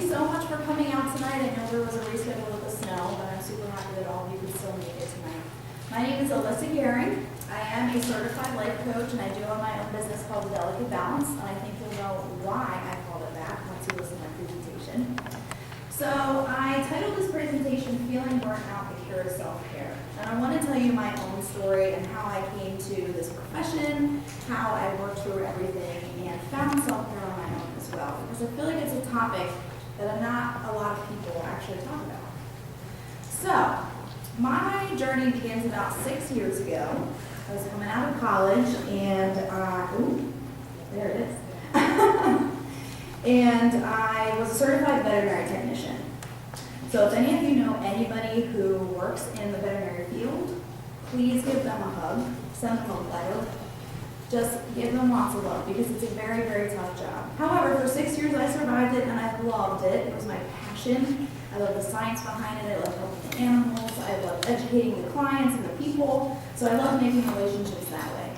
you so much for coming out tonight. I know there was a reschedule with the snow, but I'm super happy that all of you could still make it tonight. My name is Alyssa Goehring. I am a certified life coach, and I do own my own business called The Delicate Balance, and I think you'll know why I called it that once you listen to my presentation. So I titled this presentation, Feeling Burnt Out, the Cure to Self-Care. And I want to tell you my own story and how I came to this profession, how I worked through everything, and found self-care on my own as well. Because I feel like it's a topic that not a lot of people actually talk about. So, my journey begins about 6 years ago. I was coming out of college and, there it is. And I was a certified veterinary technician. So if any of you know anybody who works in the veterinary field, please give them a hug, send them a letter, just give them lots of love because it's a very, very tough job. However, for 6 years I survived it and I loved it. It was my passion. I love the science behind it. I love helping the animals. I love educating the clients and the people. So I love making relationships that way.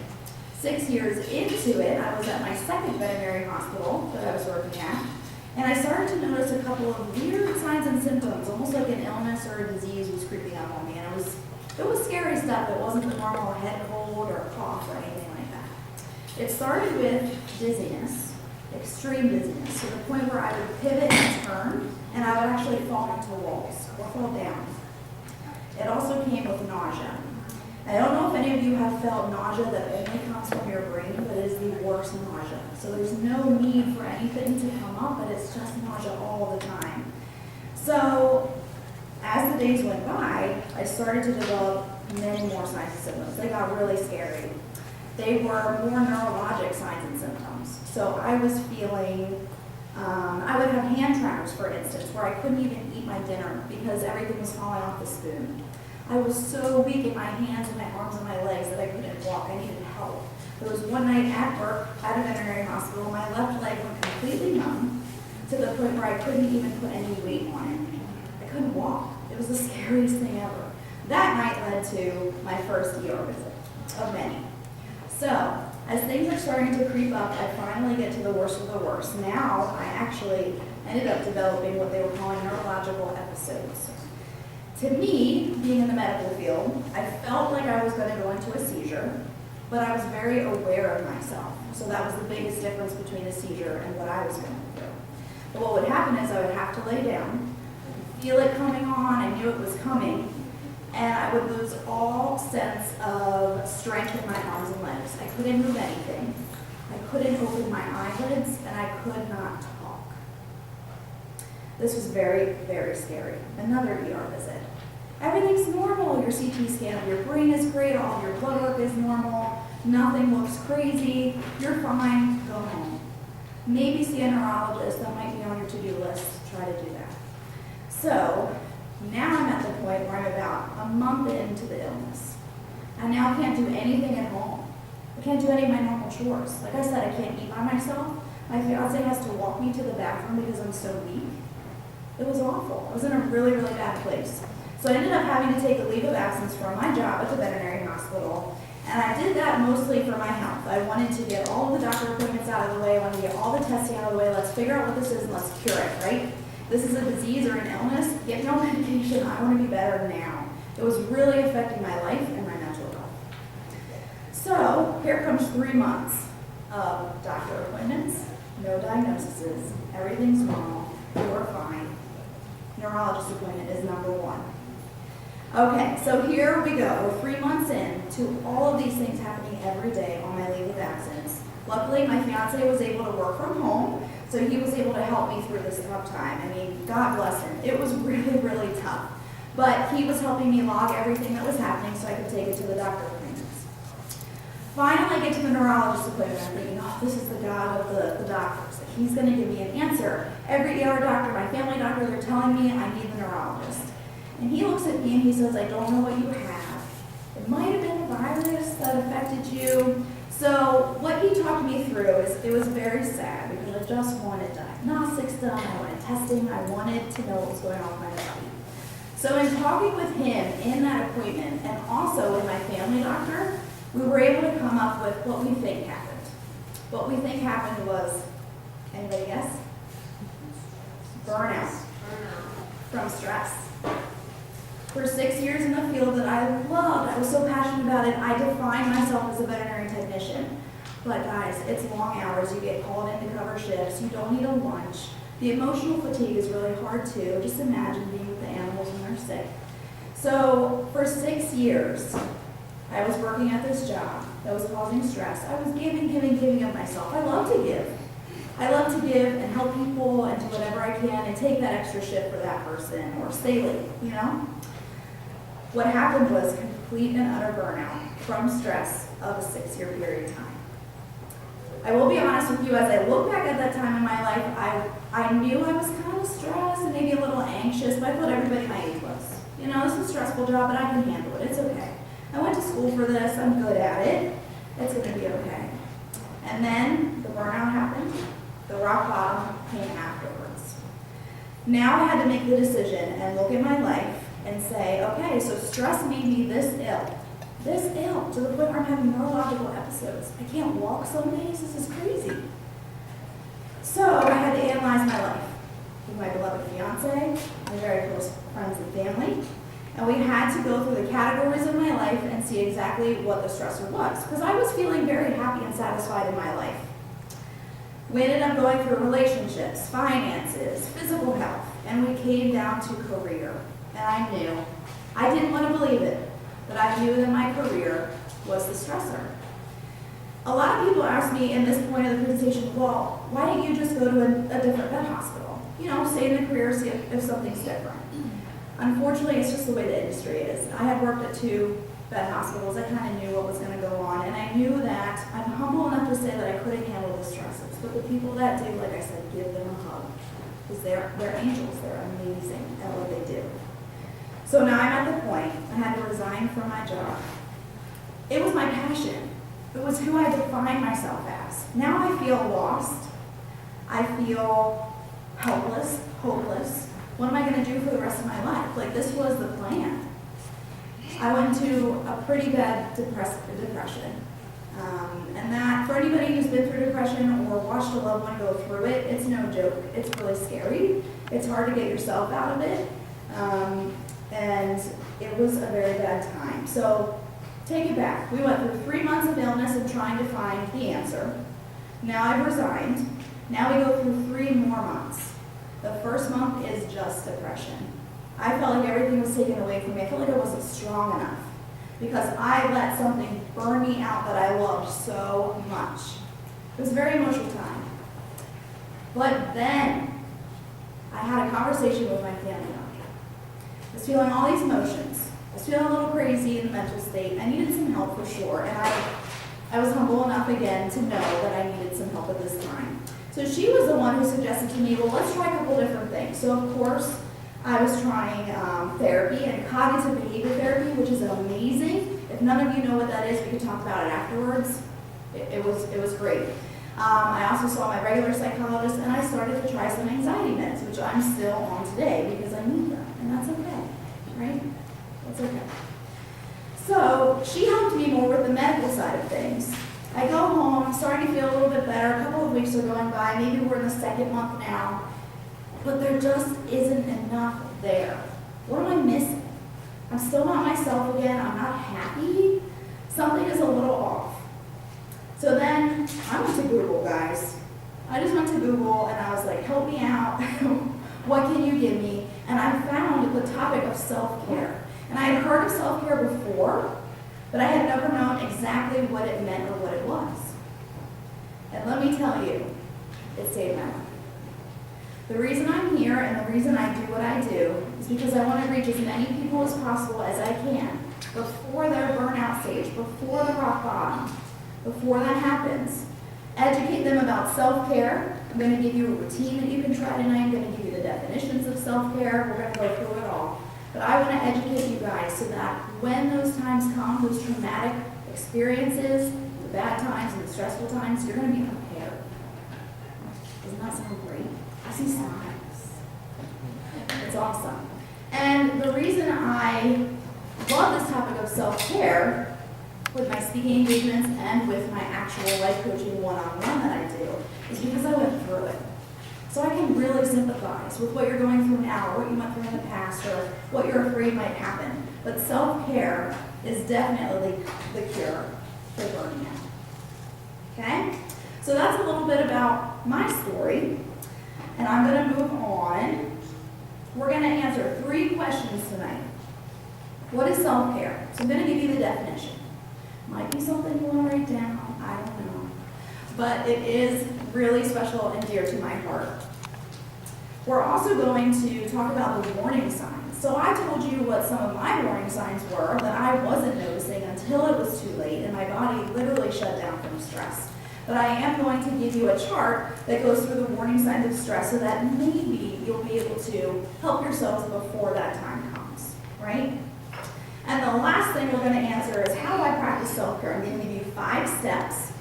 6 years into it, I was at my second veterinary hospital that I was working at. And I started to notice a couple of weird signs and symptoms, almost like an illness or a disease was creeping up on me. And it was scary stuff. It wasn't the normal head cold or a cough or anything like that. It started with dizziness, extreme dizziness, to the point where I would pivot and turn, and I would actually fall into walls or fall down. It also came with nausea. I don't know if any of you have felt nausea that only comes from your brain, but it is the worst nausea. So there's no need for anything to come up, but it's just nausea all the time. So as the days went by, I started to develop many more signs and symptoms. They got really scary. They were more neurologic signs and symptoms. So I was feeling, I would have hand tremors, for instance, where I couldn't even eat my dinner because everything was falling off the spoon. I was so weak in my hands and my arms and my legs that I couldn't walk. I needed help. There was one night at work at a veterinary hospital, my left leg went completely numb to the point where I couldn't even put any weight on it. I couldn't walk. It was the scariest thing ever. That night led to my first ER visit of many. So, as things are starting to creep up, I finally get to the worst of the worst. Now, I actually ended up developing what they were calling neurological episodes. To me, being in the medical field, I felt like I was going to go into a seizure, but I was very aware of myself. So that was the biggest difference between a seizure and what I was going through. But what would happen is I would have to lay down, feel it coming on, I knew it was coming, and I would lose all sense of strength in my arms and legs. I couldn't move anything. I couldn't open my eyelids, and I could not talk. This was very, very scary. Another ER visit. Everything's normal. Your CT scan of your brain is great. All of your blood work is normal. Nothing looks crazy. You're fine. Go home. Maybe see a neurologist. That might be on your to-do list. Try to do that. So, now I'm at the point where I'm about a month into the illness. I now can't do anything at home. I can't do any of my normal chores. Like I said, I can't eat by myself. My fiance has to walk me to the bathroom because I'm so weak. It was awful. I was in a really, really bad place. So I ended up having to take a leave of absence from my job at the veterinary hospital. And I did that mostly for my health. I wanted to get all of the doctor appointments out of the way. I wanted to get all the testing out of the way. Let's figure out what this is and let's cure it, right? This is a disease or an illness. Get me on medication. I want to be better now. It was really affecting my life and my mental health. So here comes 3 months of doctor appointments, no diagnoses, everything's normal, you're fine. Neurologist appointment is number 1. Okay, so here we go. We're 3 months in to all of these things happening every day on my leave of absence. Luckily, my fiance was able to work from home, so he was able to help me through this tough time. I mean, God bless him. It was really, really tough. But he was helping me log everything that was happening so I could take it to the doctor appointments. Finally, I get to the neurologist appointment. I'm thinking, oh, this is the God of the doctors. He's going to give me an answer. Every ER doctor, my family doctor, they're telling me I need the neurologist. And he looks at me and he says, I don't know what you have. It might have been a virus that affected you. So what he talked me through is, it was very sad because I just wanted diagnostics done, I wanted testing, I wanted to know what was going on with my body. So in talking with him in that appointment and also with my family doctor, we were able to come up with what we think happened. What we think happened was, anybody guess? Burnout. From stress. For 6 years in the field that I loved, I was so passionate about it, I defined myself as a veterinary technician. But guys, it's long hours, you get called in to cover shifts, you don't eat a lunch. The emotional fatigue is really hard too. Just imagine being with the animals when they're sick. So for 6 years, I was working at this job that was causing stress. I was giving of myself. I love to give. I love to give and help people and do whatever I can and take that extra shift for that person or stay late, you know? What happened was complete and utter burnout from stress of a 6-year period of time. I will be honest with you, as I look back at that time in my life, I knew I was kind of stressed and maybe a little anxious, but I thought everybody my age was. You know, this is a stressful job, but I can handle it. It's okay. I went to school for this. I'm good at it. It's going to be okay. And then the burnout happened. The rock bottom came afterwards. Now I had to make the decision and look at my life and say, okay, so stress made me this ill, to the point where I'm having neurological episodes. I can't walk some days. This is crazy. So I had to analyze my life with my beloved fiance, my very close friends and family, and we had to go through the categories of my life and see exactly what the stressor was, because I was feeling very happy and satisfied in my life. We ended up going through relationships, finances, physical health, and we came down to career. And I knew, I didn't want to believe it, but I knew that my career was the stressor. A lot of people ask me in this point of the presentation, well, why don't you just go to a different vet hospital? You know, stay in the career, see if something's different. Unfortunately, it's just the way the industry is. I had worked at 2 vet hospitals. I kind of knew what was going to go on, and I knew that I'm humble enough to say that I couldn't handle the stresses. But the people that do, like I said, give them a hug, because they're angels. They're amazing at what they do. So now I'm at the point I had to resign from my job. It was my passion. It was who I defined myself as. Now I feel lost. I feel helpless, hopeless. What am I going to do for the rest of my life? Like, this was the plan. I went to a pretty bad depression. And that, for anybody who's been through depression or watched a loved one go through it, it's no joke. It's really scary. It's hard to get yourself out of it. And it was a very bad time. So take it back. We went through 3 months of illness and trying to find the answer. Now I've resigned. Now we go through 3 more months. The first month is just depression. I felt like everything was taken away from me. I felt like I wasn't strong enough because I let something burn me out that I loved so much. It was a very emotional time. But then I had a conversation with my family doctor. I was feeling all these emotions. I was feeling a little crazy in the mental state. I needed some help for sure, and I was humble enough again to know that I needed some help at this time. So she was the one who suggested to me, well, let's try a couple different things. So of course, I was trying therapy and cognitive behavior therapy, which is amazing. If none of you know what that is, we could talk about it afterwards. It was great. I also saw my regular psychologist, and I started to try some anxiety meds, which I'm still on today because I need them, and that's okay, right? That's okay. So she helped me more with the medical side of things. I go home, I'm starting to feel a little bit better. A couple of weeks are going by. Maybe we're in the 2nd month now. But there just isn't enough there. What am I missing? I'm still not myself again. I'm not happy. Something is a little off. So then I went to Google, guys. I just went to Google and I was like, help me out. What can you give me? And I found the topic of self-care. And I had heard of self-care before, but I had never known exactly what it meant or what it was. And let me tell you, it saved my life. The reason I'm here and the reason I do what I do is because I want to reach as many people as possible as I can before their burnout stage, before the rock bottom, before that happens. Educate them about self-care. I'm going to give you a routine that you can try tonight. I'm going to give you the definitions of self-care. We're going to go through it all. But I want to educate you guys so that when those times come, those traumatic experiences, the bad times and the stressful times, you're going to be prepared. Doesn't that sound great? I see signs. It's awesome. And the reason I love this topic of self-care with my speaking engagements and with my actual life coaching one-on-one that I do is because I went through it. So I can really sympathize with what you're going through now, or what you went through in the past, or what you're afraid might happen. But self-care is definitely the cure for burning out. Okay? So that's a little bit about my story. And I'm going to move on. We're going to answer 3 questions tonight. What is self-care? So I'm going to give you the definition. Might be something you want to write down. I don't know. But it is really special and dear to my heart. We're also going to talk about the warning signs. So I told you what some of my warning signs were that I wasn't noticing until it was too late and my body literally shut down from stress. But I am going to give you a chart that goes through the warning signs of stress so that maybe you'll be able to help yourselves before that time comes, right? And the last thing we're going to answer is how do I practice self-care? I'm going to give you 5 steps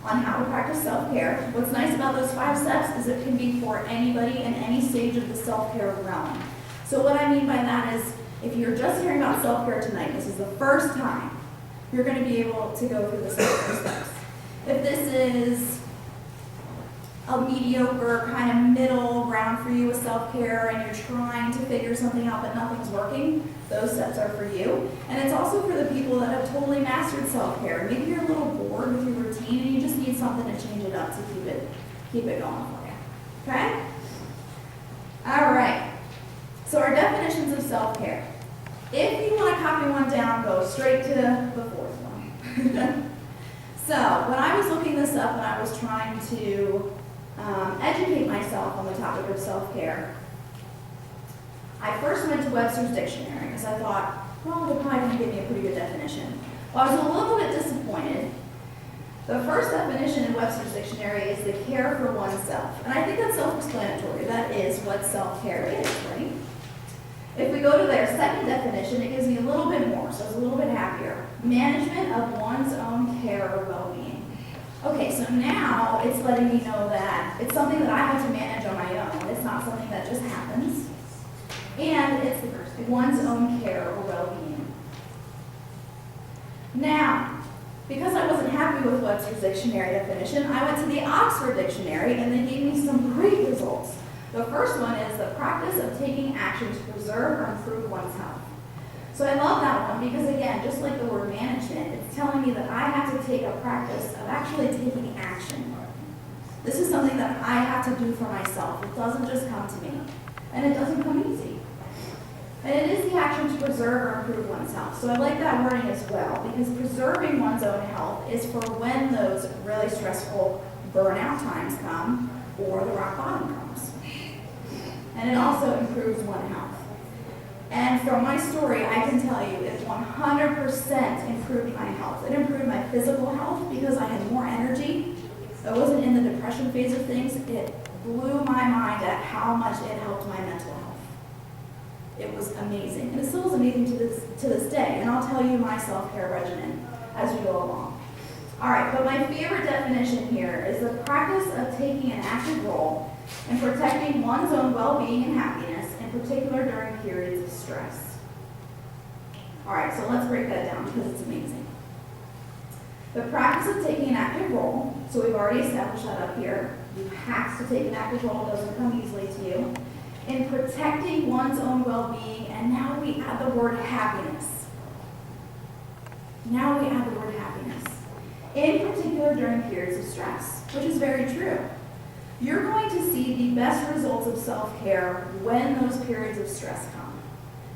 on how to practice self-care. What's nice about those 5 steps is it can be for anybody in any stage of the self-care realm. So what I mean by that is if you're just hearing about self-care tonight, this is the first time you're going to be able to go through the self-care steps. If this is a mediocre kind of middle ground for you with self-care and you're trying to figure something out but nothing's working, those steps are for you. And it's also for the people that have totally mastered self-care. Maybe you're a little bored with your routine and you just need something to change it up to keep it going for you. Okay? All right. So our definitions of self-care. If you want to copy one down, go straight to the 4th one. So when I was looking this up and I was trying to educate myself on the topic of self-care, I first went to Webster's dictionary because I thought, well, they're probably going to give me a pretty good definition. Well, I was a little bit disappointed. The first definition in Webster's dictionary is the care for oneself. And I think that's self-explanatory. That is what self-care is, right? If we go to their second definition, it gives me a little bit more, so it's a little bit happier. Management of one's own care or well-being. Okay, so now it's letting me know that it's something that I have to manage on my own. It's not something that just happens. And it's one's own care or well-being. Now, because I wasn't happy with Webster's dictionary definition, I went to the Oxford Dictionary and they gave me some great results. The first one is the practice of taking action to preserve or improve one's health. So I love that one because, again, just like the word management, it's telling me that I have to take a practice of actually taking action. This is something that I have to do for myself. It doesn't just come to me. And it doesn't come easy. And it is the action to preserve or improve one's health. So I like that wording as well because preserving one's own health is for when those really stressful burnout times come or the rock bottom comes. And it also improves one's health. And from my story, I can tell you it 100% improved my health. It improved my physical health because I had more energy. I wasn't in the depression phase of things. It blew my mind at how much it helped my mental health. It was amazing. And it still is amazing to this day. And I'll tell you my self-care regimen as we go along. All right, but my favorite definition here is the practice of taking an active role in protecting one's own well-being and happiness, in particular during periods of stress. All right, so let's break that down because it's amazing. The practice of taking an active role, so we've already established that up here. You have to take an active role, it doesn't come easily to you. In protecting one's own well-being, and now we add the word happiness. Now we add the word happiness. In particular during periods of stress, which is very true. You're going to see the best results of self-care when those periods of stress come.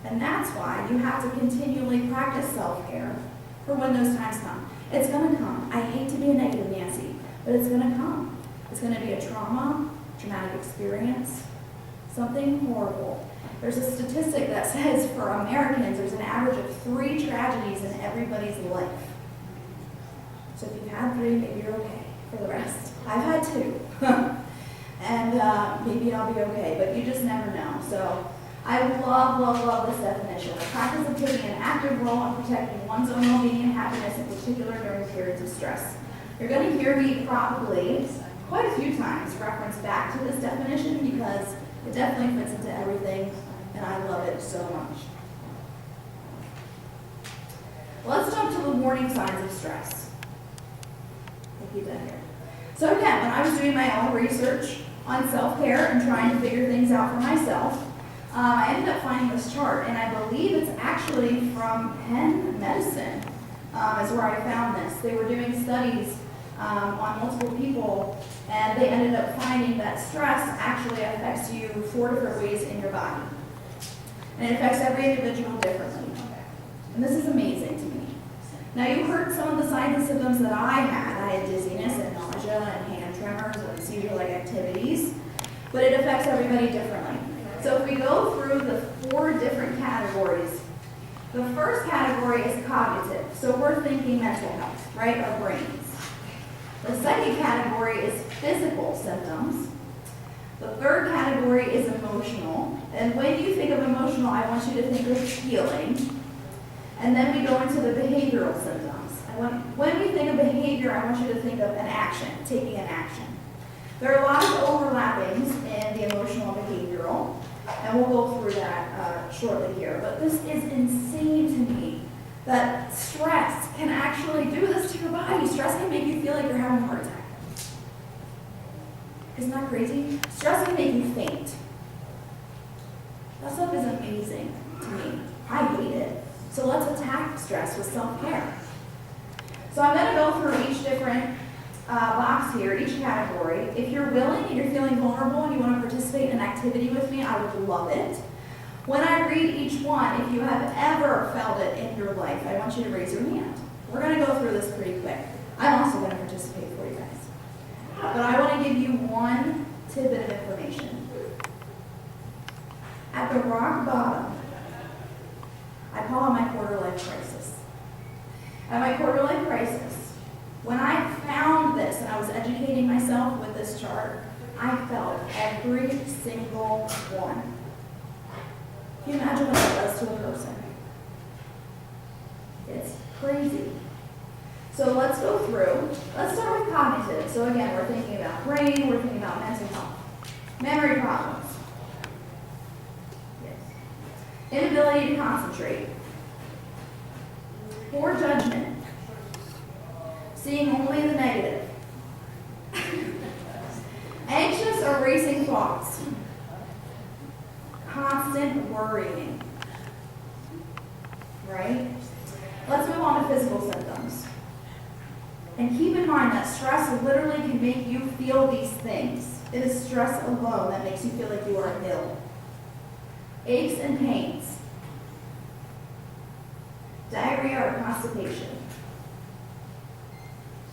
And that's why you have to continually practice self-care for when those times come. It's going to come. I hate to be a negative Nancy, but it's going to come. It's going to be a traumatic experience, something horrible. There's a statistic that says for Americans, there's an average of 3 tragedies in everybody's life. So if you've had 3, maybe you're okay for the rest. I've had 2. And maybe I'll be okay, but you just never know. So I love this definition. The practice of taking an active role in protecting one's own well-being and happiness, in particular during periods of stress. You're going to hear me probably quite a few times reference back to this definition because it definitely fits into everything, and I love it so much. Let's jump to the warning signs of stress. We'll keep that here. So again, when I was doing my own research on self-care and trying to figure things out for myself, I ended up finding this chart, and I believe it's actually from Penn Medicine, is where I found this. They were doing studies on multiple people, and they ended up finding that stress actually affects you 4 different ways in your body. And it affects every individual differently. And this is amazing to me. Now, you heard some of the signs and symptoms that I had. I had dizziness and nausea and hand tremors and seizure-like activities, but it affects everybody differently. So if we go through the 4 different categories, the first category is cognitive. So we're thinking mental health, right? Our brains. The second category is physical symptoms. The third category is emotional. And when you think of emotional, I want you to think of healing. And then we go into the behavioral symptoms. And when we think of behavior, I want you to think of an action, taking an action. There are a lot of overlappings in the emotional and behavioral, and we'll go through that shortly here. But this is insane to me, that stress can actually do this to your body. Stress can make you feel like you're having a heart attack. Isn't that crazy? Stress can make you faint. That stuff is amazing to me. I hate it. So let's attack stress with self-care. So I'm going to go through each different box here, each category. If you're willing and you're feeling vulnerable and you want to participate in an activity with me, I would love it. When I read each one, if you have ever felt it in your life, I want you to raise your hand. We're going to go through this pretty quick. I'm also going to participate for you guys. But I want to give you one tidbit of information. At the rock bottom, I call it my quarter-life crisis. At my quarter-life crisis, when I found this and I was educating myself with this chart, I felt every single one. Can you imagine what that does to a person? It's crazy. So let's go through. Let's start with cognitive. So again, we're thinking about brain, we're thinking about mental health. Memory problems. Yes. Inability to concentrate. Poor judgment. Seeing only the negative. Anxious or racing thoughts. Constant worrying. Right? Let's move on to physical symptoms. And keep in mind that stress literally can make you feel these things. It is stress alone that makes you feel like you are ill. Aches and pains. Diarrhea or constipation.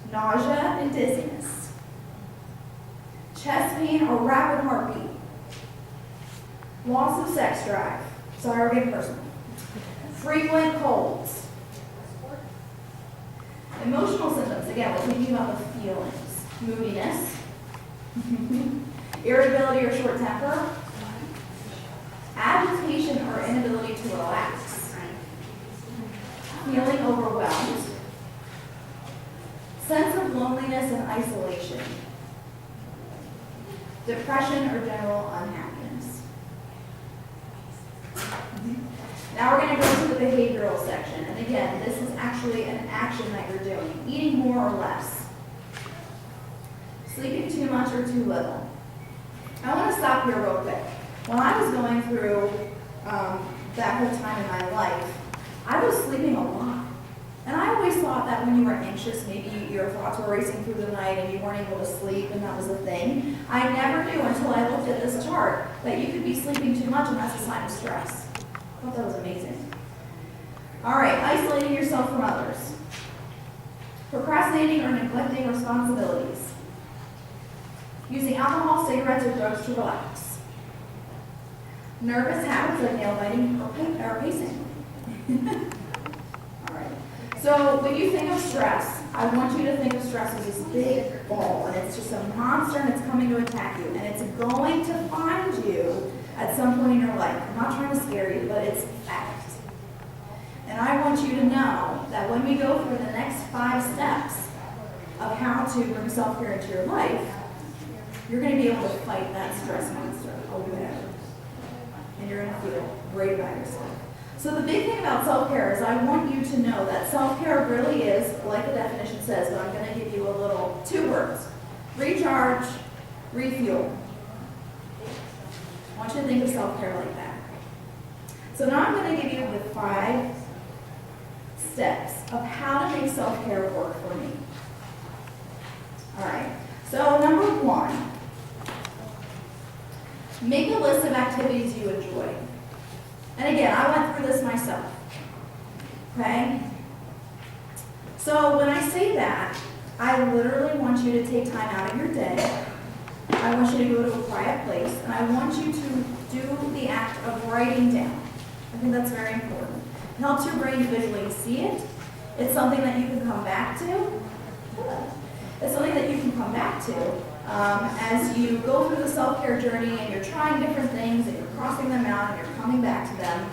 Nausea and dizziness. Chest pain or rapid heartbeat. Loss of sex drive. Sorry, we're getting personal. Frequent colds. Emotional symptoms, again, we're thinking about the feelings. Moodiness. Irritability or short temper. Agitation or inability to relax. Feeling overwhelmed. Sense of loneliness and isolation. Depression or general unhappiness. Now we're going to go to the behavioral section. And again, this is actually an action that you're doing. Eating more or less. Sleeping too much or too little. I want to stop here real quick. When I was going through that whole time in my life, I was sleeping a lot. And I always thought that when you were anxious, maybe your thoughts were racing through the night and you weren't able to sleep, and that was a thing. I never knew until I looked at this chart that you could be sleeping too much and that's a sign of stress. I thought that was amazing. All right, isolating yourself from others. Procrastinating or neglecting responsibilities. Using alcohol, cigarettes, or drugs to relax. Nervous habits like nail biting or pacing. All right. So when you think of stress, I want you to think of stress as this big ball, and it's just a monster, and it's coming to attack you, and it's going to find you at some point in your life. I'm not trying to scare you, but it's fact. And I want you to know that when we go through the next 5 steps of how to bring self-care into your life, you're going to be able to fight that stress monster or whatever. And you're going to feel great about yourself. So the big thing about self-care is I want you to know that self-care really is, like the definition says, but I'm going to give you 2 words. Recharge, refuel. want you to think of self-care like that. So now I'm going to give you the 5 steps of how to make self-care work for me. All right, so number 1, make a list of activities you enjoy. And again, I went through this myself, okay? So when I say that, I literally want you to take time out of your day. I want you to go to a quiet place, and I want you to do the act of writing down. I think that's very important. It helps your brain visually see it. It's something that you can come back to. It's something that you can come back to as you go through the self-care journey and you're trying different things and you're crossing them out and you're coming back to them.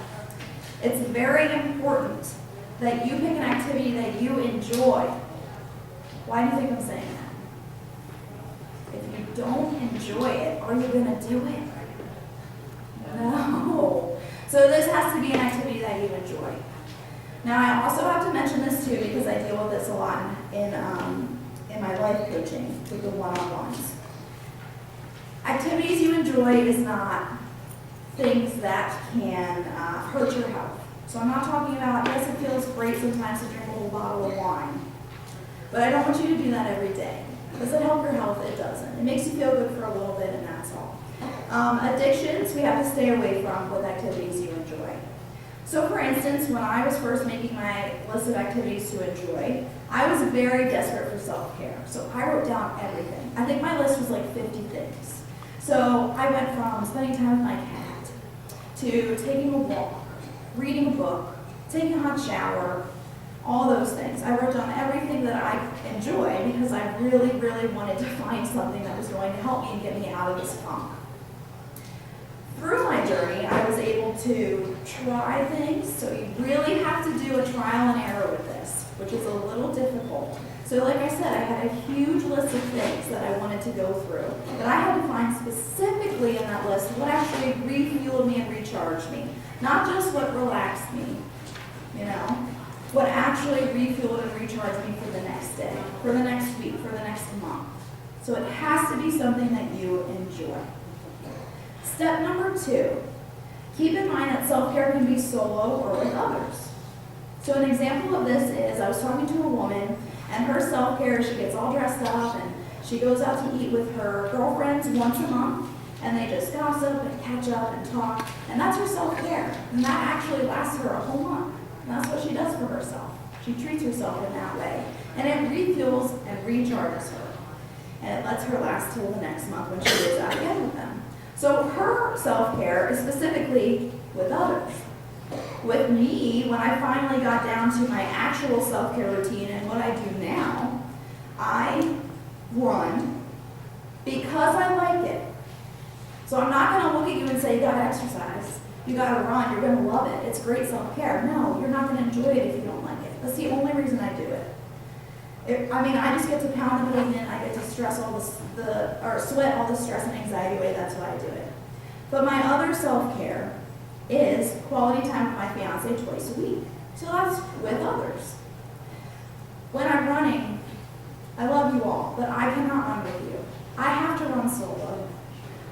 It's very important that you pick an activity that you enjoy. Why do you think I'm saying that? If you don't enjoy it, are you going to do it? No. So this has to be an activity that you enjoy. Now I also have to mention this too because I deal with this a lot in my life coaching with the one-on-ones. Activities you enjoy is not things that can hurt your health. So I'm not talking about, yes, it feels great sometimes to drink a whole bottle of wine, but I don't want you to do that every day. Does it help your health? It doesn't. It makes you feel good for a little bit and that's all. Addictions, we have to stay away from with activities you enjoy. So for instance, when I was first making my list of activities to enjoy, I was very desperate for self-care. So I wrote down everything. I think my list was like 50 things. So I went from spending time with my cat to taking a walk, reading a book, taking a hot shower, all those things. I wrote down everything that I enjoy because I really, really wanted to find something that was going to help me and get me out of this funk. Through my journey, I was able to try things, so you really have to do a trial and error with this, which is a little difficult. So like I said, I had a huge list of things that I wanted to go through, but I had to find specifically in that list what actually refueled me and recharged me. Not just what relaxed me, you know, what actually refueled and recharged me for the next day, for the next week, for the next month. So it has to be something that you enjoy. Step number 2, keep in mind that self-care can be solo or with others. So an example of this is I was talking to a woman and her self-care, she gets all dressed up and she goes out to eat with her girlfriends once a month and they just gossip and catch up and talk, and that's her self-care. And that actually lasts her a whole month. And that's what she does for herself. She treats herself in that way. And it refuels and recharges her. And it lets her last till the next month when she goes out again with them. So her self-care is specifically with others. With me, when I finally got down to my actual self-care routine and what I do now, I run because I like it. So I'm not going to look at you and say, you got to exercise, you got to run, you're going to love it, it's great self-care. No, you're not going to enjoy it if you don't like it. That's the only reason I do it. I just get to pound the pavement, I get to stress all or sweat all the stress and anxiety away, that's why I do it. But my other self-care is quality time with my fiance twice a week. So that's with others. When I'm running, I love you all, but I cannot run with you. I have to run solo.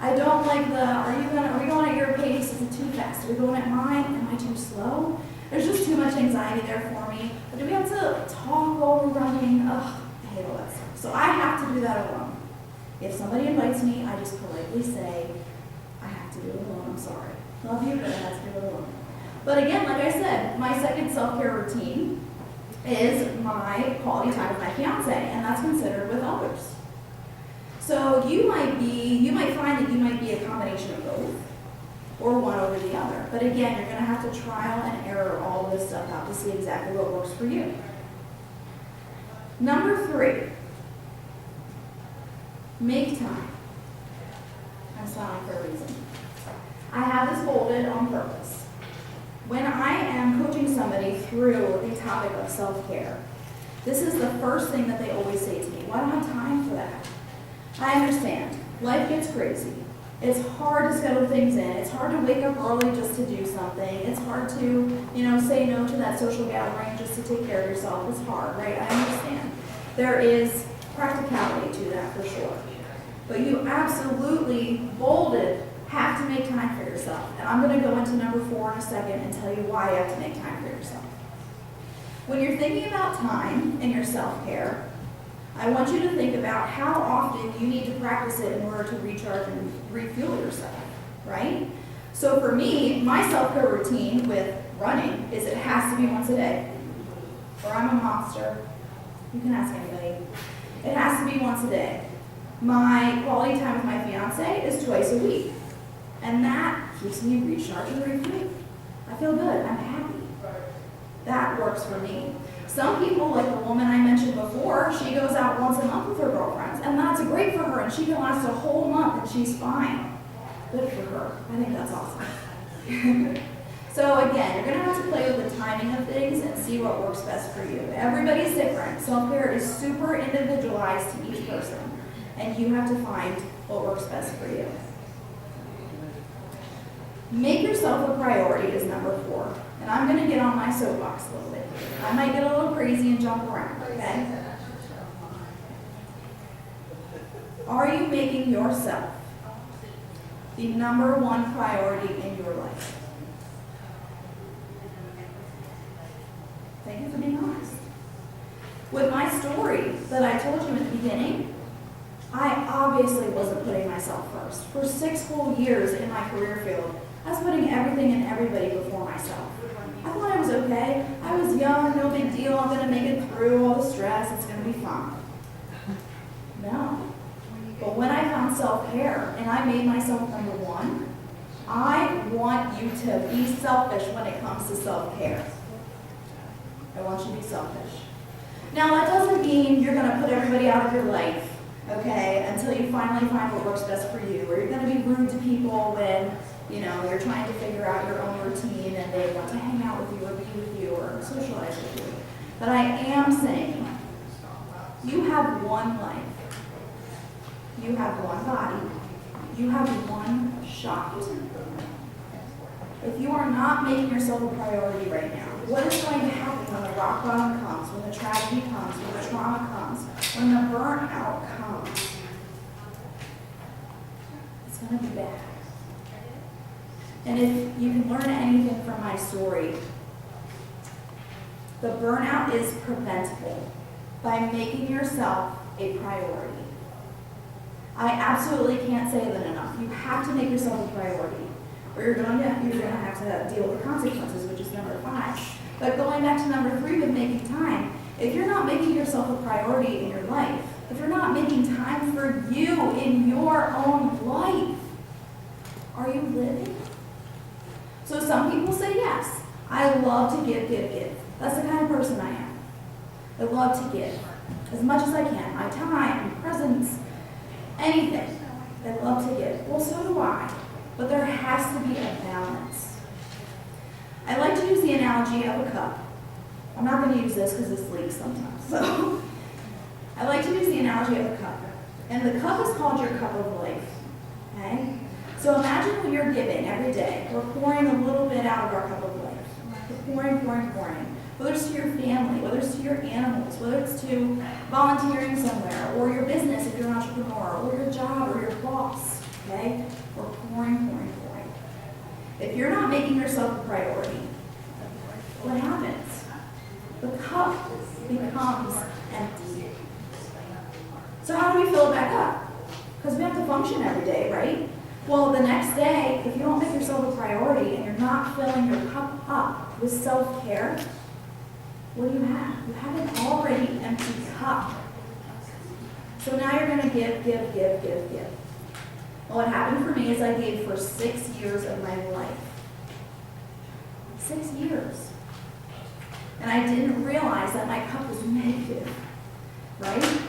I don't like are we going at your pace? Is it too fast? Are we going at mine? Am I too slow? There's just too much anxiety there for me. But do we have to talk while we're running? Ugh, I hate all that stuff. So I have to do that alone. If somebody invites me, I just politely say, I have to do it alone, I'm sorry. Love you, but I have to do it alone. But again, like I said, my second self-care routine is my quality time with my fiance, and that's considered with others. So you might find that you might be a combination of both, or one over the other. But again, you're going to have to trial and error all of this stuff out to see exactly what works for you. Number 3, make time. I'm smiling for a reason. I have this bolded on purpose. When I am coaching somebody through the topic of self-care, this is the first thing that they always say to me. Well, I don't have time for that. I understand. Life gets crazy. It's hard to schedule things in. It's hard to wake up early just to do something. It's hard to, say no to that social gathering just to take care of yourself. It's hard, right? I understand. There is practicality to that for sure. But you absolutely bolded have to make time for yourself. And I'm going to go into number 4 in a second and tell you why you have to make time for yourself. When you're thinking about time and your self-care, I want you to think about how often you need to practice it in order to recharge and refuel yourself, right? So for me, my self-care routine with running is it has to be once a day, or I'm a monster. You can ask anybody. It has to be once a day. My quality time with my fiance is twice a week, and that keeps me recharged and refueled. I feel good. I'm happy. That works for me. Some people, like the woman I mentioned before, she goes out once a month with her girlfriends, and that's great for her, and she can last a whole month and she's fine. Good for her. I think that's awesome. So again, you're going to have to play with the timing of things and see what works best for you. Everybody's different. Self-care is super individualized to each person, and you have to find what works best for you. Make yourself a priority is number 4. And I'm going to get on my soapbox a little bit. I might get a little crazy and jump around, okay? Are you making yourself the number 1 priority in your life? Thank you for being honest. With my story that I told you in the beginning, I obviously wasn't putting myself first. For 6 whole years in my career field, I was putting everything and everybody before myself. I thought I was okay. I was young, no big deal. I'm going to make it through all the stress. It's going to be fun. No. But when I found self-care and I made myself number 1, I want you to be selfish when it comes to self-care. I want you to be selfish. Now, that doesn't mean you're going to put everybody out of your life, okay, until you finally find what works best for you, or you're going to be rude to people when you're trying to figure out your own routine and they want to hang out with you or be with you or socialize with you. But I am saying, you have one life. You have one body. You have one shot. If you are not making yourself a priority right now, what is going to happen when the rock bottom comes, when the tragedy comes, when the trauma comes, when the burnout comes? It's going to be bad. And if you can learn anything from my story, the burnout is preventable by making yourself a priority. I absolutely can't say that enough. You have to make yourself a priority, or you're going to have to deal with the consequences, which is number 5. But going back to number 3 with making time, if you're not making yourself a priority in your life, if you're not making time for you in your own life, are you living? So some people say yes. I love to give. That's the kind of person I am. I love to give as much as I can. My time, presence, anything. I love to give. Well, so do I. But there has to be a balance. I like to use the analogy of a cup. I'm not going to use this because this leaks sometimes. So I like to use the analogy of a cup. And the cup is called your cup of life. Okay? So imagine when you're giving every day, we're pouring a little bit out of our cup of life. We're pouring. Whether it's to your family, whether it's to your animals, whether it's to volunteering somewhere, or your business if you're an entrepreneur, or your job, or your boss. Okay? We're pouring. If you're not making yourself a priority, what happens? The cup becomes empty. So how do we fill it back up? Because we have to function every day, right? Well, the next day, if you don't make yourself a priority and you're not filling your cup up with self-care, what do you have? You have an already empty cup. So now you're going to give. Well, what happened for me is I gave for 6 years of my life. 6 years. And I didn't realize that my cup was negative, right?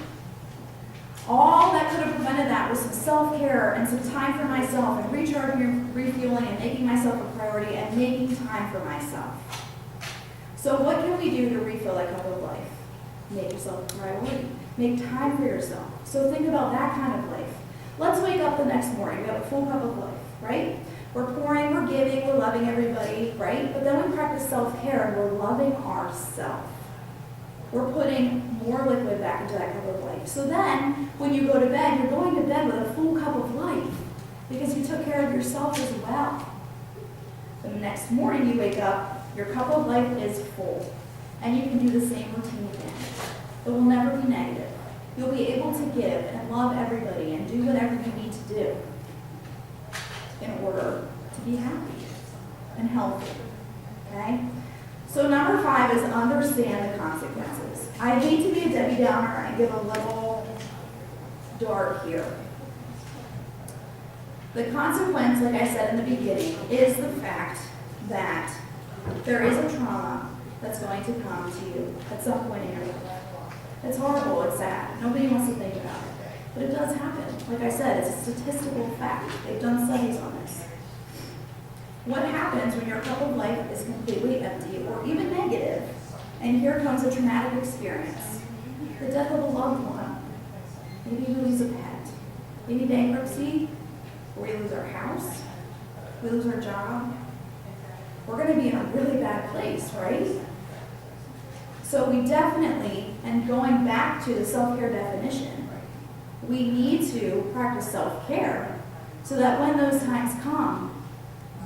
All that could have prevented that was some self-care and some time for myself and recharging and refueling and making myself a priority and making time for myself. So what can we do to refill that cup of life? Make yourself a priority. Make time for yourself. So think about that kind of life. Let's wake up the next morning. We have a full cup of life, right? We're pouring, we're giving, we're loving everybody, right? But then we practice self-care and we're loving ourselves. We're putting more liquid back into that cup of life. So then, when you go to bed, you're going to bed with a full cup of life. because you took care of yourself as well. The next morning you wake up, your cup of life is full, and you can do the same routine again. It will never be negative. You'll be able to give and love everybody and do whatever you need to do in order to be happy and healthy, okay? So number 5 is understand the consequences. I hate to be a Debbie Downer and give a little dart here. The consequence, like I said in the beginning, is the fact that there is a trauma that's going to come to you at some point in your life. It's horrible, it's sad. Nobody wants to think about it. But it does happen. Like I said, it's a statistical fact. They've done studies on this. What happens when your cup of life is completely empty or even negative, and here comes a traumatic experience? The death of a loved one. Maybe we lose a pet. Maybe bankruptcy, or we lose our house. We lose our job. We're going to be in a really bad place, right? So we definitely, and going back to the self-care definition, we need to practice self-care so that when those times come,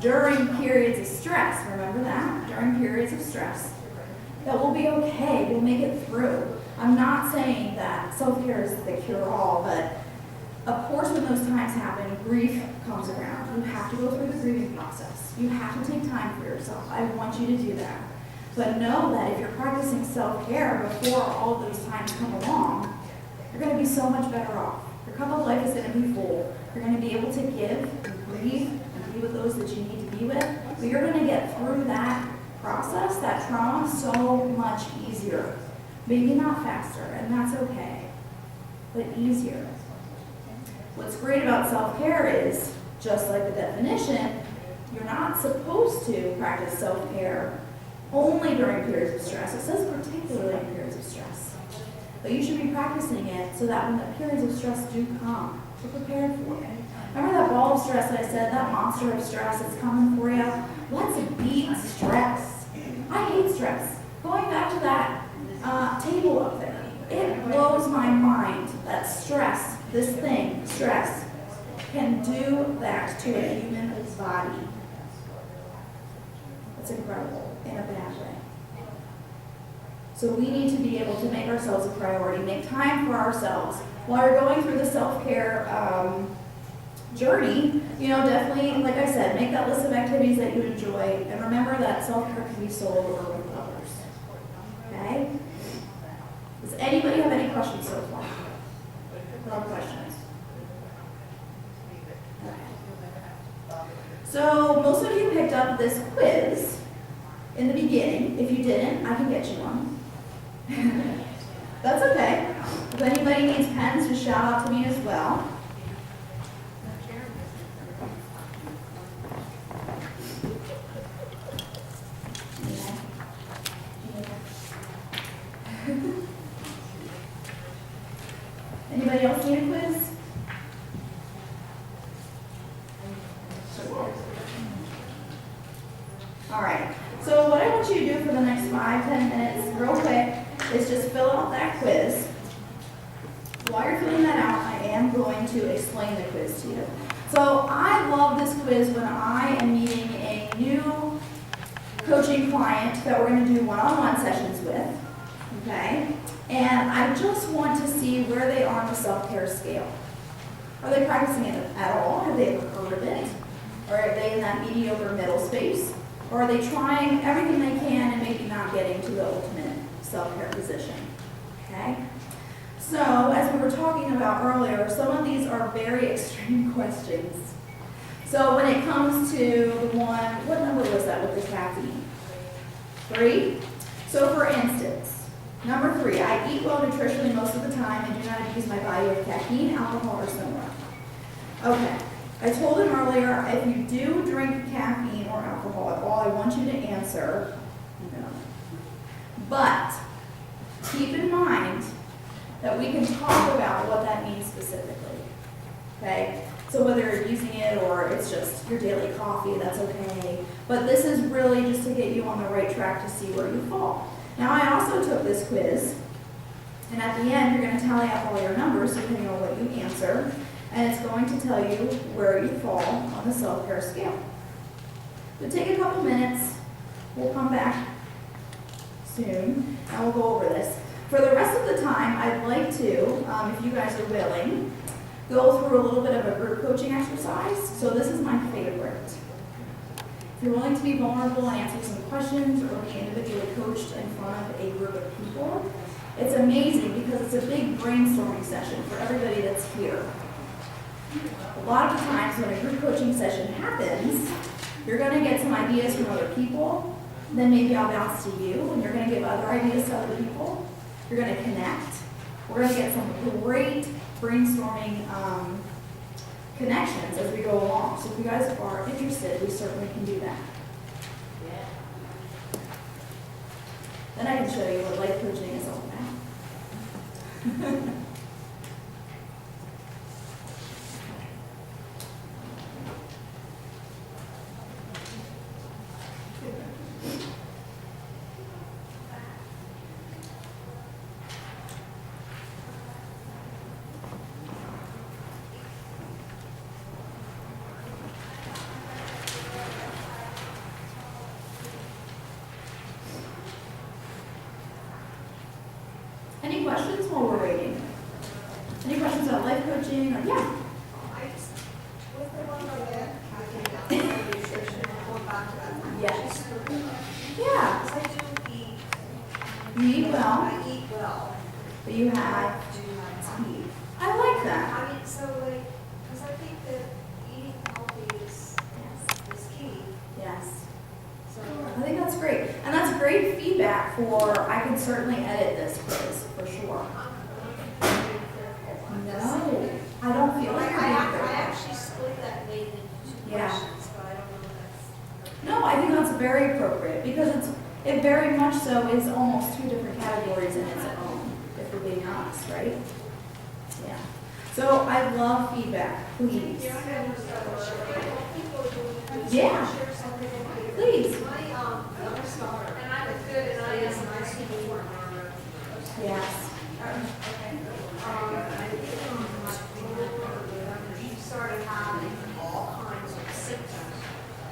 during periods of stress, remember that, during periods of stress, that we'll be okay, we'll make it through. I'm not saying that self-care is the cure-all, but of course when those times happen, grief comes around. You have to go through the grieving process. You have to take time for yourself. I want you to do that. But know that if you're practicing self-care before all of those times come along, you're going to be so much better off. Your cup of life is going to be full. You're going to be able to give and grieve and be with those that you need to be with. But you're going to get through that process, that trauma, so much easier. Maybe not faster, and that's okay, but easier. What's great about self-care is, just like the definition, you're not supposed to practice self-care only during periods of stress. It says particularly in periods of stress. But you should be practicing it so that when the periods of stress do come, you're prepared for it. Remember that ball of stress that I said, that monster of stress that's coming for you? Let's beat stress. I hate stress. Going back to that table up there, it blows my mind that stress, this thing, stress, can do that to a human body. It's incredible in a bad way. So we need to be able to make ourselves a priority, make time for ourselves. While you're going through the self-care journey, definitely, like I said, make that list of activities that you enjoy, and remember that self-care can be sold over with others. Okay? Does anybody have any questions so far? No questions? Okay. So most of you picked up this quiz in the beginning. If you didn't, I can get you one. That's okay. If anybody needs pens, just shout out to me as well. Anybody else need a quiz? All right. So what I want you to do for the next 5-10 minutes, real quick, is just fill out that quiz. While you're filling that out, I am going to explain the quiz to you. So I love this quiz when I am meeting a new coaching client that we're going to do one-on-one sessions with. Okay? And I just want to see where they are on the self-care scale. Are they practicing it at all? Have they ever heard of it? Or are they in that mediocre middle space? Or are they trying everything they can and maybe not getting to the ultimate self-care position? Okay? So, as we were talking about earlier, some of these are very extreme questions. So when it comes to the one, what number was that with the caffeine? 3? So for instance, number 3, I eat well nutritionally most of the time and do not abuse my body with caffeine, alcohol, or similar. Okay. I told him earlier, if you do drink caffeine or alcohol at all, I want you to answer no. But keep in mind that we can talk about what that means specifically. Okay? So whether you're using it or it's just your daily coffee, that's okay. But this is really just to get you on the right track to see where you fall. Now I also took this quiz, and at the end you're going to tally up all your numbers depending on what you answer. and it's going to tell you where you fall on the self-care scale. So take a couple minutes, we'll come back soon, and we'll go over this. For the rest of the time, I'd like to, if you guys are willing, go through a little bit of a group coaching exercise. So this is my favorite. If you're willing to be vulnerable and answer some questions or be individually coached in front of a group of people, it's amazing because it's a big brainstorming session for everybody that's here. A lot of the times when a group coaching session happens, you're going to get some ideas from other people, then maybe I'll bounce to you, and you're going to give other ideas to other people. You're going to connect. We're going to get some great brainstorming connections as we go along. So if you guys are interested, we certainly can do that. Then I can show you what life coaching is all about. Any questions while we're waiting? Any questions about life coaching? Or, yeah. I just, with the one on that, I can get nutrition, going back to that. Yes. Yeah. Because I do eat. You eat well, I eat well. but you have I do have to eat. I like that. I mean, so like, because I think that eating healthy is key. Yes. So, I think that's great. And that's great feedback for, I can certainly edit this quiz, for sure. No, I don't feel like you're being I critical. actually split that weight into two Yeah. questions, but I don't know if that's. No, I think that's very appropriate because it very much so is almost two different categories in its own, if we're being honest, right? Yeah. So I love feedback, please. Yeah. Please. Yes. She started having all kinds of symptoms,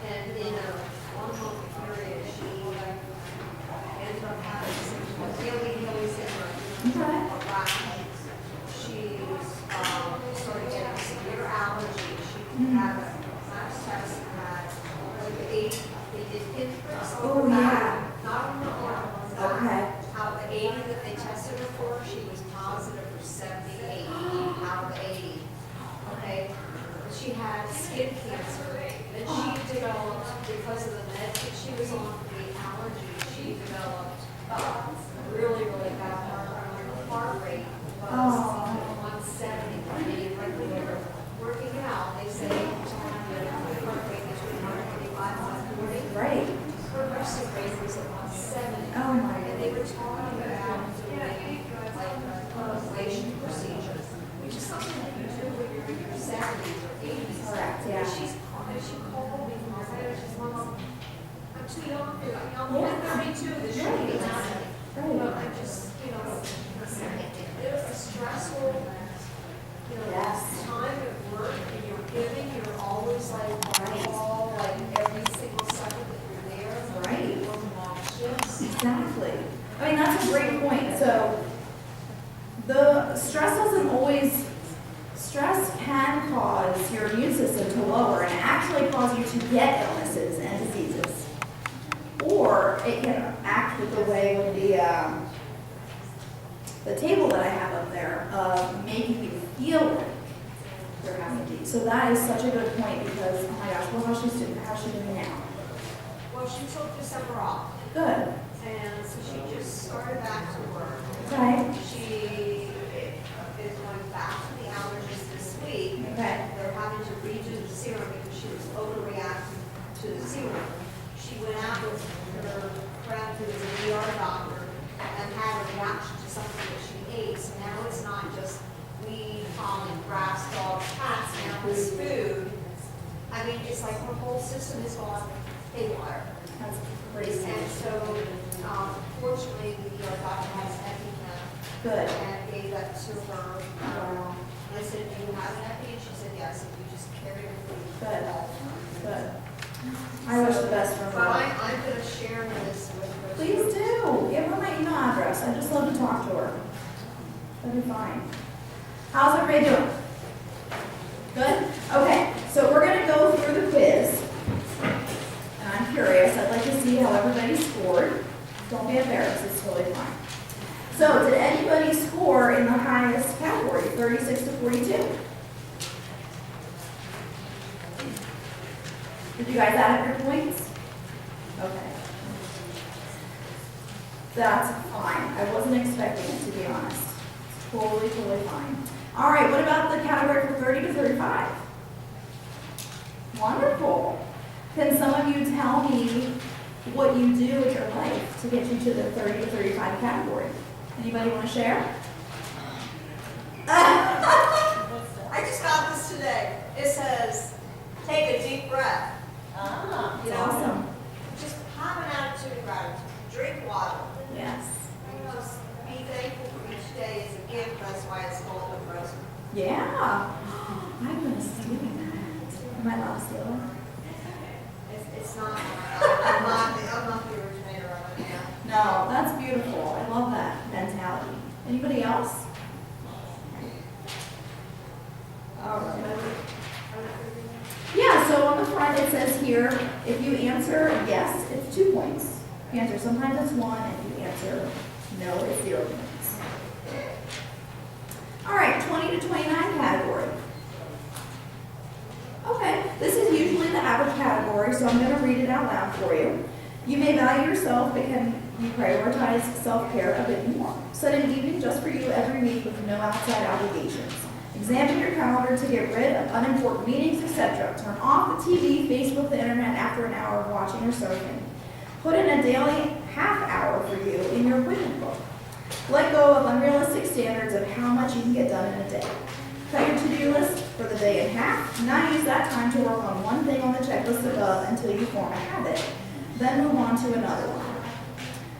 and in a 1 month period, she ended up having symptoms, really symptoms. Okay. She started getting severe allergies. She had a last test had like 8, they did pinpricks Oh, over yeah. back, not on the arm, on the back. Okay. Out of the 80 that they tested her for, she was positive for 78 out of 80. Okay, she had skin cancer, and she developed, because of the meds that she was on for the allergies, she developed really bad heart rate was 170. And like when you're working out, they say heart rate between 125 and 140. Right. Her resting rate was at 170. Oh my And they were talking about doing like ablation procedures, which is something that you do when you're in your 70s or 80s. Correct, yeah. And she called me from her she's Mom, I'm too young for that. I'm only 32 this year. But I just, it was a stressful, Yes. time at work, and you're giving, you're always like, all, like every single second that you're there. Right. You're long shifts. Exactly. I mean, that's a great point. So the stress can cause your immune system to lower and actually cause you to get illnesses and diseases. Or it can act with the way with the table that I have up there of making you feel like you're having a disease. So that is such a good point because, oh my gosh, well, how's she doing now? Well, she took December off, Good. and so she just started back to work. Okay. She is going back to the allergist this week. Okay. They're having to redo the serum because she was overreacting to the serum. She went out with her friend who is an ER doctor and had a reaction to something that she ate. So now it's not just weed, pollen, grass, dogs, cats, now it's food. I mean, it's like her whole system is gone haywire. That's pretty And sad. so, fortunately, the doctor has EpiPen Good. and gave that to her. Wow. I said, do you have an epi? And she said, yes, if you just carry your food. Good. Good. I wish the best for But her. I'm gonna share this with her. Please do. Give her my email address. I just love to talk to her. That'd be fine. How's everybody doing? Good? Okay, so we're gonna go through the quiz. And I'm curious, I'd like to see how everybody scored. Don't be embarrassed, it's totally fine. So, did anybody score in the highest category, 36 to 42? Did you guys add up your points? Okay. That's fine. I wasn't expecting it, to be honest. It's totally, totally fine. All right, what about the category from 30 to 35? Wonderful. Can some of you tell me what you do with your life to get you to the 30 to 35 category? Anybody want to share? I just got this today. It says, take a deep breath. You know, Awesome. just have an attitude of gratitude. Drink water. Yes. Just be thankful for each day as a gift. That's why it's called a present. Yeah. I'm going to steal that. Am I allowed to steal it? It's not, I'm not the originator of it. Yeah. No, that's beautiful. I love that mentality. Anybody else? All right. Yeah, so on the front it says here, if you answer yes, it's 2 points. If you answer sometimes it's 1, if you answer no, it's 0 points. All right, 20 to 29 category. Okay, this is usually the average category, so I'm going to read it out loud for you. You may value yourself, but can you prioritize self-care a bit more? Set an evening just for you every week with no outside obligations. Examine your calendar to get rid of unimportant meetings, etc. Turn off the TV, Facebook, the internet after an hour of watching or surfing. Put in a daily half hour for you in your appointment book. Let go of unrealistic standards of how much you can get done in a day. Cut your to-do list for the day in half. Now use that time to work on one thing on the checklist above until you form a habit. Then move on to another one.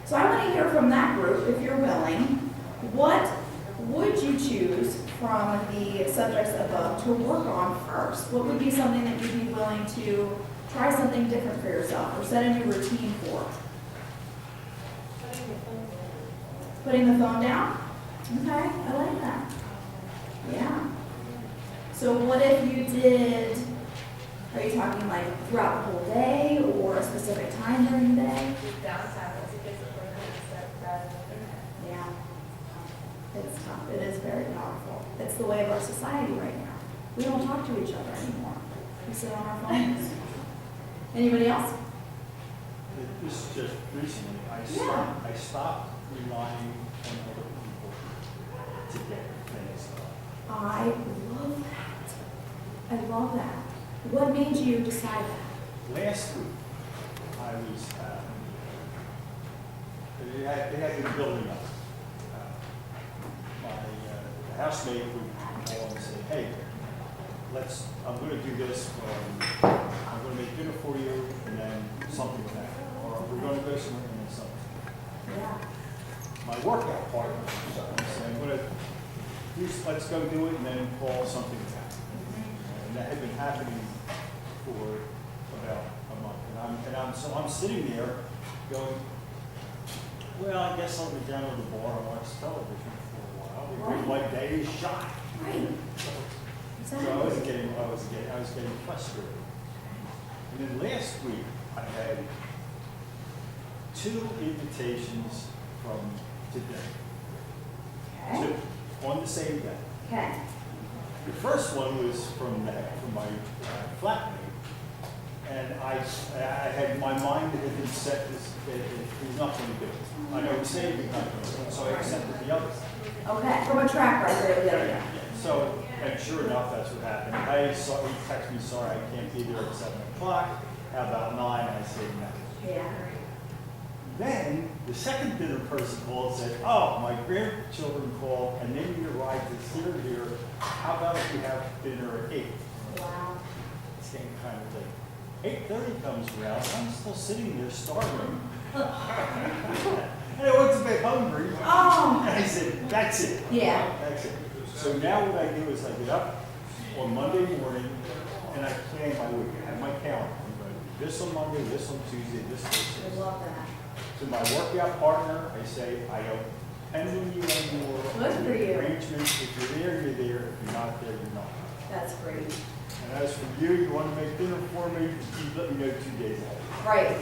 So I want to hear from that group, if you're willing, what would you choose from the subjects above to work on first? What would be something that you'd be willing to try something different for yourself or set a new routine for? Putting the phone down? Okay, I like that. Yeah. So what if you did, are you talking like throughout the whole day or a specific time during the day? Yeah. It's tough. It is very powerful. It's the way of our society right now. We don't talk to each other anymore. We sit on our phones. Anybody else? This is just recently, I stopped relying on other people to get things done. I love that. I love that. What made you decide that? Last week, I was, they had been building up. The housemaid would call and say, hey, I'm going to do this, I'm going to make dinner for you, and then something with that. Or we're going to go somewhere and then something. Yeah. My workout partner was saying, let's go do it and then call something back. And that had been happening for about a month. So I'm sitting there going, well, I guess I'll go down to the bar and watch television for a while because my day is shot. Right. So I was getting frustrated. And then last week I had 2 invitations from today. Okay. 2 on the same day. Okay. The first one was from my flatmate, and I had my mind had been set that he's not going to do it. I know he said he's not going to do it, so I accepted the other. Okay. From a track record of the other guy. So, and sure enough, that's what happened. He texted me, sorry, I can't be there at 7 o'clock. How about 9? I said no. Yeah. Then the second dinner person called and said, oh, my grandchildren called and they need a ride to here. How about if we have dinner at 8? Wow. Same kind of thing. 8:30 comes around, I'm still sitting there starving. And I went to bed hungry. Oh. And I said, that's it. Yeah. That's it. So now what I do is I get up on Monday morning and I plan my week. I have my calendar. I'm going to do this on Monday, this on Tuesday, this. I love that. To my workout partner, I say, I don't depend on you anymore. Good for you. Arrangements, if you're there, you're there. If you're not there, you're not. That's great. And as for you, you want to make dinner for me, you let me know 2 days ahead. Right.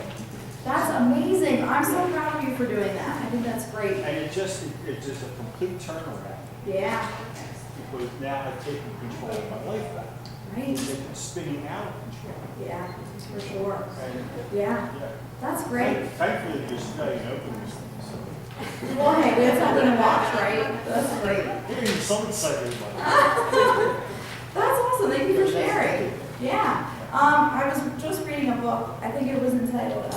That's amazing. I'm so proud of you for doing that. I think that's great. And it's just a complete turnaround. Yeah. Because now I've taken control of my life back. Right. It's spinning out of control. Yeah, for sure. And, Yeah. yeah. That's great. Thankfully, you're staying open this thing, so. Well, hey, we have something to watch, right? That's great. Giving you some excitement about it. That's awesome. Thank you for sharing. Yeah. I was just reading a book. I think it was entitled, I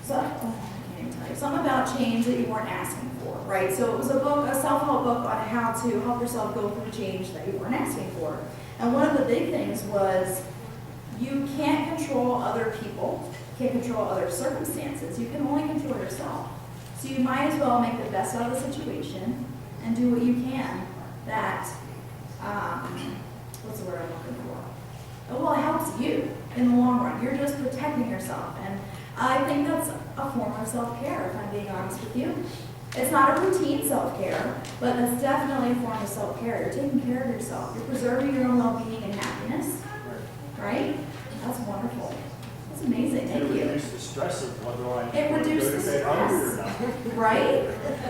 can't even tell you. Something about change that you weren't asking for, right? So it was a book, a self-help book on how to help yourself go through change that you weren't asking for. And one of the big things was you can't control other people, you can't control other circumstances. You can only control yourself. So you might as well make the best out of the situation and do what you can that, what's the word I'm looking for? Well, it helps you in the long run. You're just protecting yourself. And I think that's a form of self-care, if I'm being honest with you. It's not a routine self-care, but it's definitely a form of self-care. You're taking care of yourself. You're preserving your own well-being and happiness, right? That's wonderful. That's amazing. Thank It you. reduces the stress of whether I It want to go reduces to bed hungry or not. Right?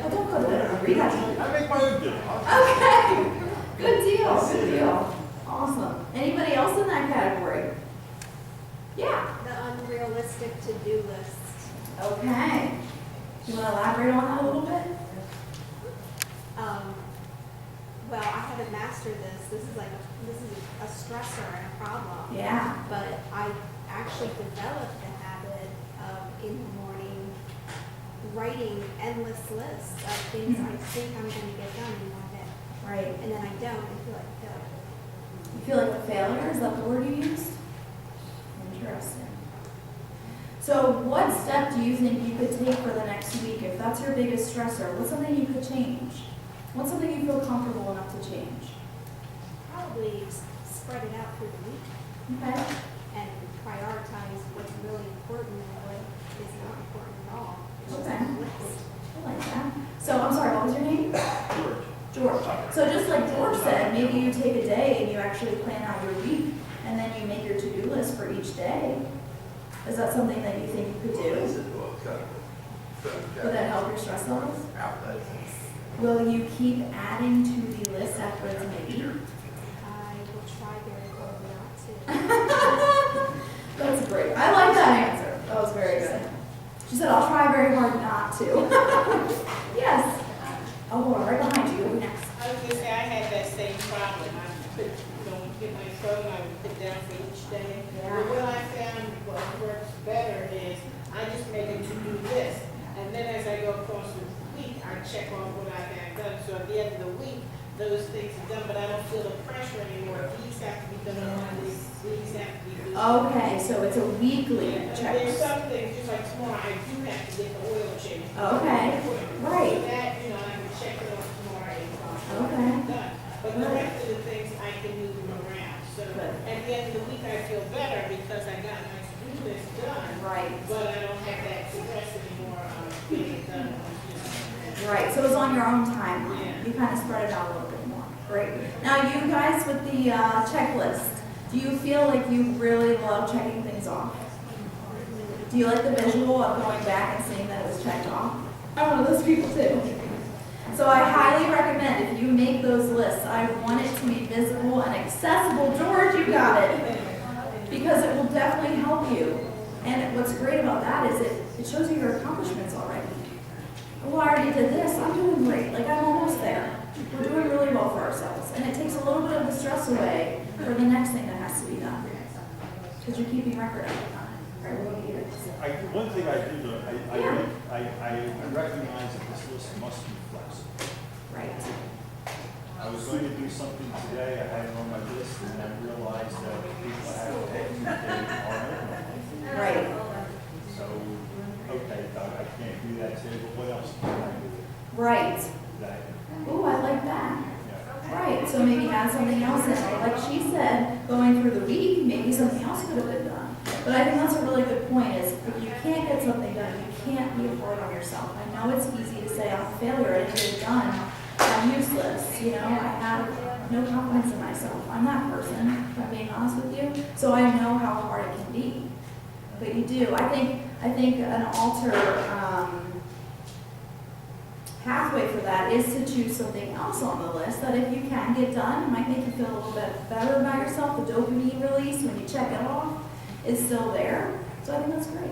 Well, don't go to bed hungry. That's I make my own dinner. okay. Good deal. Good deal. Awesome. Anybody else in that category? Yeah. The unrealistic to-do list. Okay. Do you want to elaborate on that a little bit? Well, I haven't mastered this. This is a stressor and a problem. Yeah. But I actually developed the habit of in the morning writing endless lists of things I think I'm going to get done in one day. Right. And then I don't and feel like a failure. You feel like a failure? Is that the word you used? Interesting. So what step do you think you could take for the next week? If that's your biggest stressor, what's something you could change? What's something you feel comfortable enough to change? Probably spread it out through the week Okay. and prioritize what's really important and what is not important at all. It's just Okay. a list. I like that. So I'm sorry, what was your name? George. George. So just like George said, maybe you take a day and you actually plan out your week and then you make your to-do list for each day. Is that something that you think you could do? Would that help your stress levels? Will you keep adding to the list after it's made? I will try very hard not to. That's great. I like that answer. That was very good. She said, I'll try very hard not to. Yes. Oh, hold on, right behind you. You'll be next. I was gonna say, I had that same problem. I put, get my phone, I would put down for each day. Yeah. But what I found what works better is, I just make a to-do list. And then as I go across the week, I check off what I got done. So at the end of the week, those things are done, but I don't feel the pressure anymore. These have to be done on Monday, these have to be done. Okay, so it's a weekly And there's checklist. some things, just like tomorrow, I do have to get the oil change. Okay, right. So that, I can check it off tomorrow. Okay. Done. But the rest of the things, I can move them around. So Good. at the end of the week, I feel better because I got my to-do list done. Right. But I don't have that stress anymore of getting it done. Right, so it's on your own time. Yeah. You kind of spread it out a little bit more. Great. Now, you guys with the checklist, do you feel like you really love checking things off? Do you like the visual of going back and seeing that it was checked off? I'm one of those people too. So I highly recommend if you make those lists, I want it to be visible and accessible. George, you got it. Because it will definitely help you. And what's great about that is it shows you your accomplishments already. Well, I already did this. I'm doing great. Like, I'm almost there. We're doing really well for ourselves. And it takes a little bit of the stress away for the next thing that has to be done. Because you're keeping record of it. Right, we'll look at it. One thing I do, Yeah. I recognize that this list must be flexible. Right. I was going to do something today, I had it on my list, and I realized that people have taken the day on Right. So, okay, I can't do that today, but what else can I do? Right. That, Well, add something else in it. Like she said, going through the week, maybe something else could have been done. But I think that's a really good point is if you can't get something done, you can't be hard on yourself. I know it's easy to say I'm a failure, I didn't get it done, I'm useless, you know, I have no confidence in myself. I'm that person, if I'm being honest with you. So I know how hard it can be. But you do. I think an pathway for that is to choose something else on the list that if you can get done, it might make you feel a little bit better about yourself. The dopamine release when you check it off is still there. So I think that's great.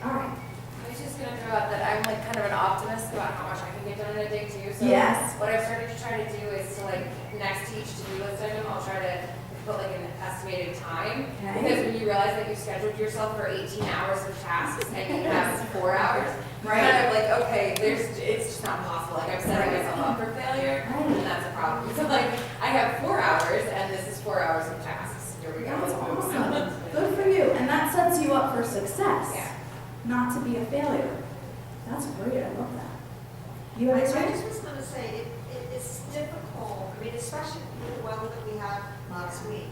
All right. I was just gonna throw out that I'm like kind of an optimist about how much I can get done in a day too. So Yes. what I've started to try to do is to like next to each to-do list item, I'll try to put like an estimated time. Okay. Because when you realize that you scheduled yourself for 18 hours of tasks and you have 4 hours, Right. kind of like, okay, it's just not possible. Like I'm setting myself up for failure, Right. and that's a problem. So like I have 4 hours and this is 4 hours of tasks. Here we go. That's awesome. Good for you. And that sets you up for success, Yeah. not to be a failure. That's great. I love that. You have I a just was gonna say, it's difficult, I mean, especially with the weather that we had last week.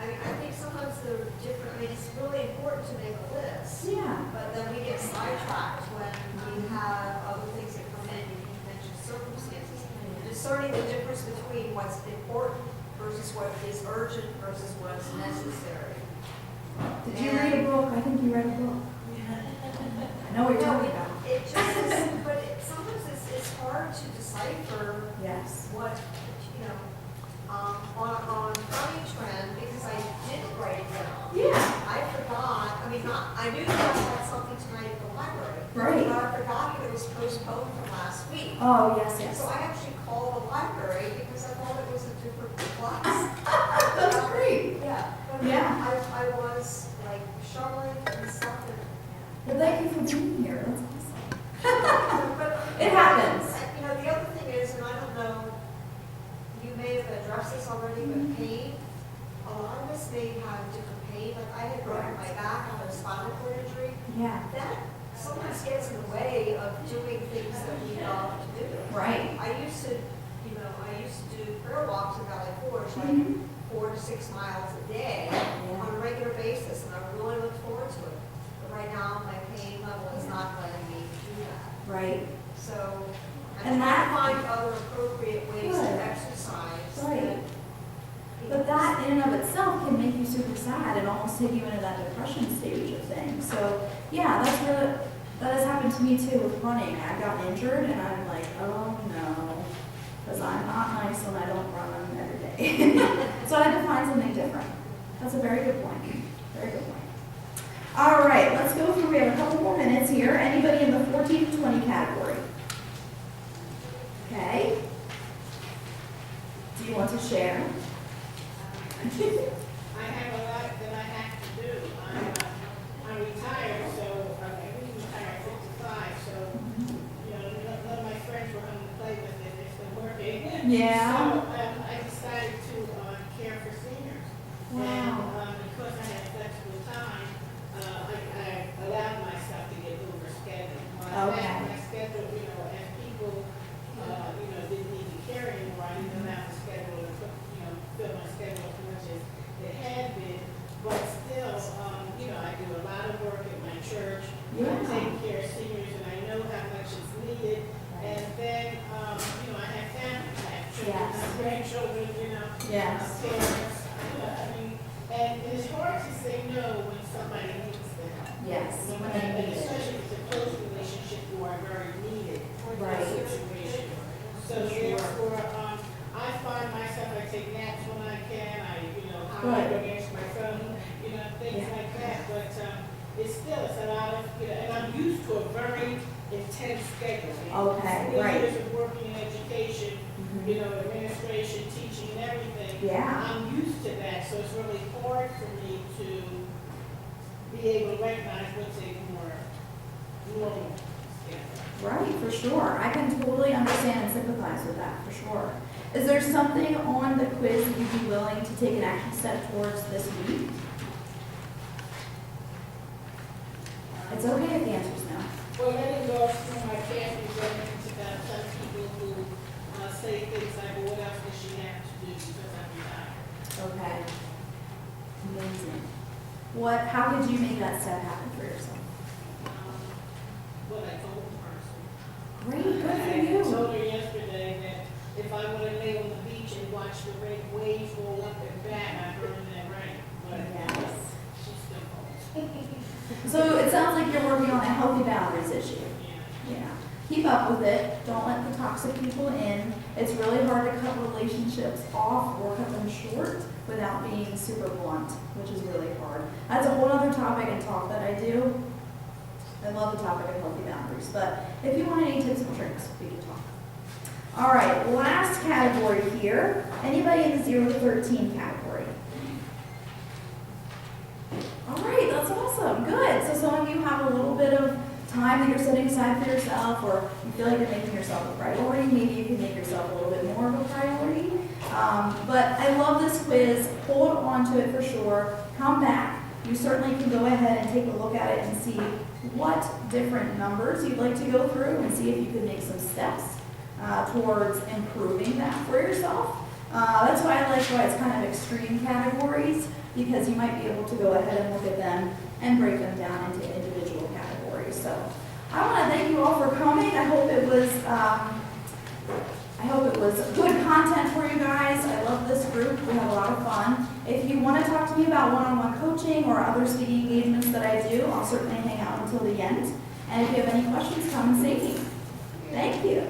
I mean, I think sometimes they're different, I mean, it's really important to make a list, Yeah. but then we get sidetracked when we have other things that come in, you mentioned circumstances. Discerning the difference between what's important versus what is urgent versus what's necessary. Did you read a book? I think you read a book. I know what you're talking about. It just is, but sometimes it's hard to decipher Yes. what, you know, on funny trend, because I did write it down. Yeah. I forgot, I mean, I knew that I had something tonight at the library. Right. But I forgot that it was postponed from last week. Oh, yes, yes. So I actually called the library because I thought it was a different class. That's great. Yeah. But Yeah. I was like shoveling and stuff and. Well, thank you for being here. That's awesome. But It happens. You know, the other thing is, and I don't know, you may have addressed this already, but pain, a lot of us may have different pain. Like I had broken my back on a spinal cord injury. Yeah. That sometimes gets in the way of doing things that we love to do. Right. I used to do prayer walks in Valley Forge, like Mhm. 4 to 6 miles a day Yeah. on a regular basis, and I really look forward to it. But right now, my pain level is not letting me do that. Right. So And I'm that- trying to find other appropriate ways Good. to exercise. Right. But that in and of itself can make you super sad and almost take you into that depression stage of things. So yeah, that has happened to me too with running. I got injured and I'm like, oh no, because I'm not nice when I don't run every day. So I had to find something different. That's a very good point. Very good point. All right, let's go through. We have a couple more minutes here. Anybody in the 14 to 20 category? Okay. Do you want to share? I have a lot that I have to do. I'm retired, so I'm retired at 55, so, you know, none of my friends were home to play with it, they're still working. Yeah. So, I decided to, care for seniors. Wow. And, because I had flexible time, I allowed myself to get overscheduled. Okay. My schedule, you know, as people, you know, didn't need to care anymore, I didn't have to schedule, fill my schedule as much as it had been, but still, you know, I do a lot of work at my church. Yeah. I take care of seniors and I know how much is needed. And then, you know, I have family, I have children, I have grandchildren, you know. Yes. Parents, I mean, and it's hard to say no when somebody needs the help. Yes. When When they need it. especially if it's a close relationship or a very needed Right. situation. So therefore, I find myself, I take naps when I can, I don't answer my phone, you know, things Yeah. like that, but, it's a lot of, you know, and I'm used to a very intense schedule. Okay, right. Years of working in education, Mhm. you know, administration, teaching, and everything. Yeah. I'm used to that, so it's really hard for me to be able to recognize what's a more normal schedule. Right, for sure. I can totally understand and sympathize with that, for sure. Is there something on the quiz that you'd be willing to take an action step towards this week? It's okay if the answer's no. Well, letting go through my past resentments about some people who say things like, well, what else does she have to do because I'm retired? Okay. Amazing. How did you make that step happen for yourself? What I told the person. Great, good for I you. told her yesterday that if I want to lay on the beach and watch the waves roll up and back, I burn in that rain. But Yes. she still calls. So it sounds like you're working on a healthy boundaries issue. Yeah. Yeah. Keep up with it. Don't let the toxic people in. It's really hard to cut relationships off or cut them short without being super blunt, which is really hard. That's a whole other topic and talk that I do. I love the topic of healthy boundaries, but if you want any tips and tricks, we can talk. All right, last category here. Anybody in the 0 to 13 category? All right, that's awesome. Good. So some of you have a little bit of time that you're setting aside for yourself, or you feel like you're making yourself a priority. Maybe you can make yourself a little bit more of a priority. But I love this quiz. Hold on to it for sure. Come back. You certainly can go ahead and take a look at it and see what different numbers you'd like to go through and see if you could make some steps towards improving that for yourself. That's why I like why it's kind of extreme categories, because you might be able to go ahead and look at them and break them down into individual categories. So I want to thank you all for coming. I hope it was good content for you guys. I love this group. We have a lot of fun. If you want to talk to me about one-on-one coaching or other speaking engagements that I do, I'll certainly hang out until the end. And if you have any questions, come and see me. Thank you.